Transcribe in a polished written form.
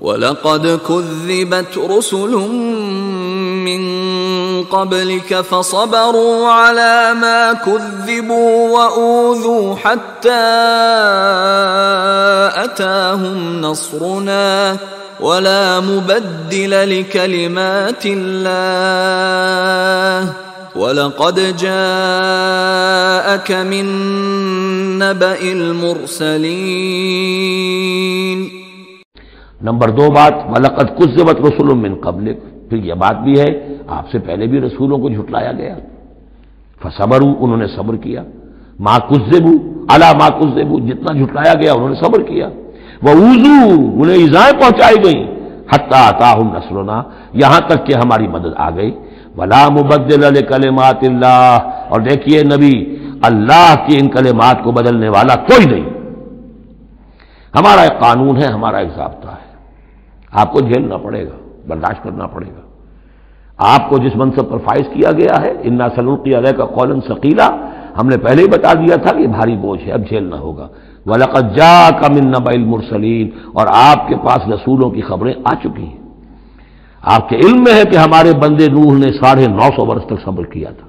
وَلَقَدْ كُذِّبَتْ رُسُلٌ مِّن قَبْلِكَ فَصَبَرُوا عَلَى مَا كُذِّبُوا وَأُوذُوا حَتَّى أَتَاهُمْ نَصْرُنَا وَلَا مُبَدِّلَ لِكَلِمَاتِ اللَّهِ وَلَقَدْ جَاءَكَ مِن نَّبَإِ الْمُرْسَلِينَ۔ نمبر 2 بات، وَلَقَدْ كُذِّبَتْ رُسُلٌ مِّن قَبْلِكَ، پھر یہ بات بھی ہے آپ سے پہلے بھی رسولوں کو جھٹلایا گیا، فصبروا، انہوں نے صبر کیا، ما کذبوا علی ما کذبوا، جتنا جھٹلایا گیا انہوں نے صبر کیا، وَأُوذُوا، انہیں ایذائیں پہنچائی گئیں، حتی آتاہم نصرنا، یہاں تک کہ ہماری مدد آ گئی، وَلَا مُبَدِّلَ لِکَلِمَاتِ اللَّهِ، اور دیکھیے نبی، اللہ کی ان کلمات کو بدلنے والا کوئی نہیں۔ ہمارا ایک قانون ہے، ہمارا ایک ضابطہ ہے، آپ کو جھیلنا پڑے گا، برداشت کرنا پڑے گا۔ آپ کو جس منصب پر فائز کیا گیا ہے، اِنَّا سَنُلْقِي عَلَيْكَ قَوْلًا ثَقِيلًا، ہم نے پہلے ہی بتا دیا تھا کہ بھاری بوجھ ہے، اب جھیلنا ہوگا۔ وَلَقَدْ جَاءَكَ مِن نَّبَإِ الْمُرْسَلِينَ، اور آپ کے پاس رسولوں کی خبریں آ چکی ہیں۔ آپ کے علم میں ہے کہ ہمارے بندے نوح نے 950 برس تک صبر کیا تھا،